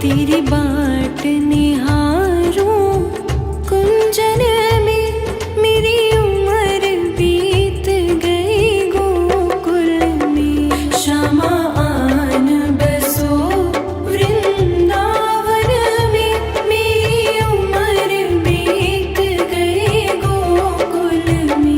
तेरी बाट निहारूं कुंजन में, मेरी उम्र बीत गई गोकुल में। श्यामा आन बसो वृंदावन में, मेरी उम्र बीत गई गोकुल में।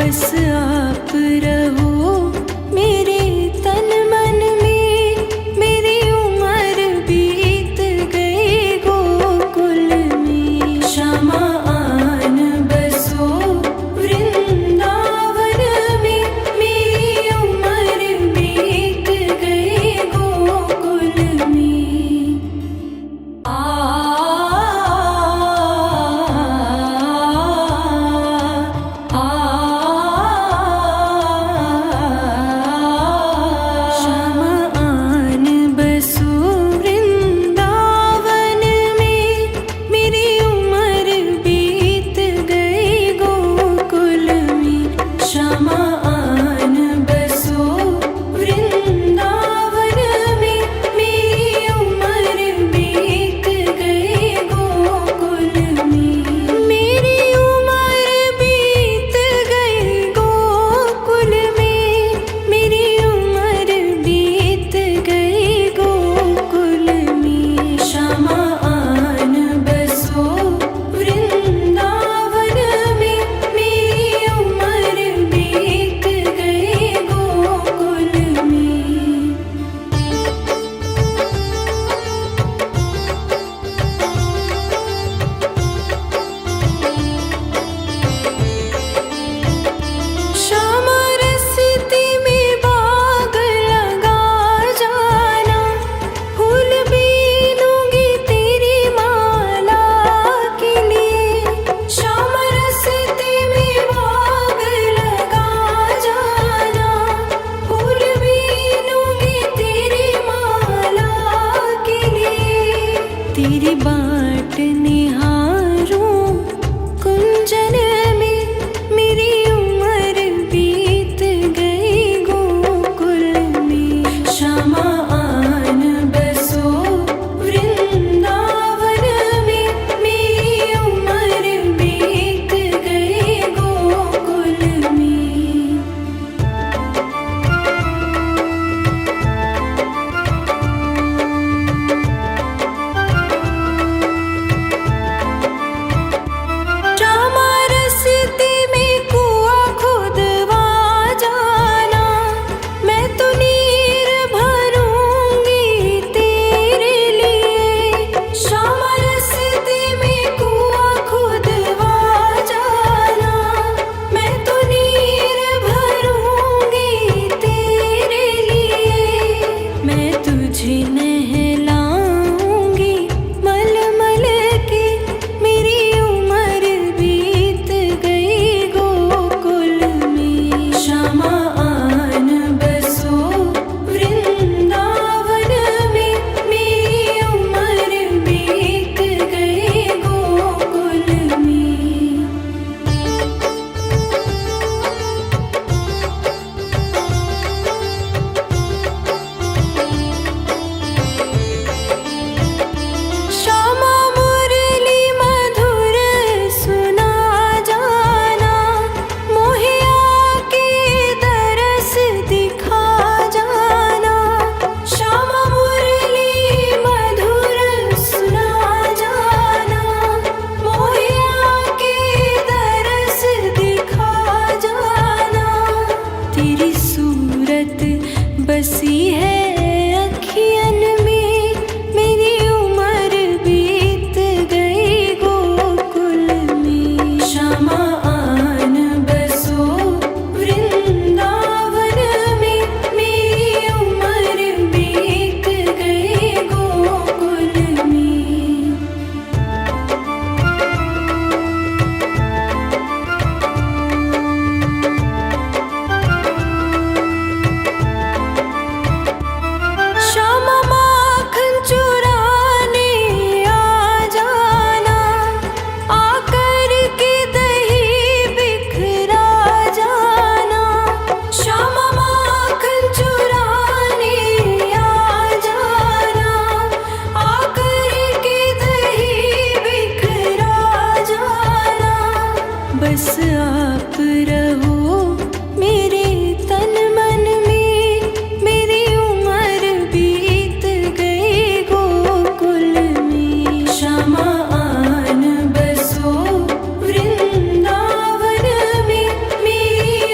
बस आप रहो मेरे तन मन में। मेरी उम्र बीत गई गोकुल में। श्यामा आन बसो वृंदावन में। मेरी उम्र बीत गई गोकुल में। श्यामा आन बसो वृंदावन में। मेरी उम्र बीत गई गोकुल में। श्यामा आन बसो वृंदावन में। मेरी उम्र बीत गई गोकुल में। मेरी उम्र बीत गई गोकुल में। मेरी उम्र बीत गई गोकुल में। श्यामा आन बसो वृंदावन में। मेरी उम्र बीत गई गोकुल में। श्यामा रस्ते में बाग लगा जाना। फूल बीनूंगी तेरी माला के लिए। श्यामा रस्ते में बाग लगा जाना। फूल बीनूंगी तेरी माला के लिए। तेरी बाट निहारूं कुंजन में। मेरी उम्र बीत गई गोकुल में। श्यामा आन बसो वृंदावन में। मेरी उम्र बीत गई गोकुल में। श्यामा रस्ते में कुआं खुदवा जाना। मैं तो नीर भरूंगी तेरे लिए। श्यामा रस्ते में कुआं खुदवा जाना। मैं तो नीर भरूंगी तेरे लिए। मैं तुझे नहलाऊंगी मलमल के। मेरी उम्र बीत गई गोकुल में। श्यामा आन बसो वृंदावन में। मेरी उम्र बीत गई गोकुल में। श्यामा मुरली मधुर सुना जाना। मोहे आके दरस दिखा जाना। श्यामा मुरली मधुर सुना जाना। मोहे आके दरस दिखा जाना। तेरी सूरत बसी है अखियन में। मेरी उम्र बीत गई गोकुल में। श्यामा आन बसो वृंदावन में। मेरी उम्र बीत गई गोकुल में। श्यामा माखन चुराने आ जाना। आकर के दही बिखरा जाना। श्यामा माखन चुराने आ जाना। आकर के दही बिखरा जाना। बस आप रहो मेरे तन मन में। मेरी उम्र बीत गई गोकुल में। श्यामा आन बसो वृंदावन में। मेरी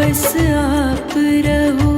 बस आप रहो।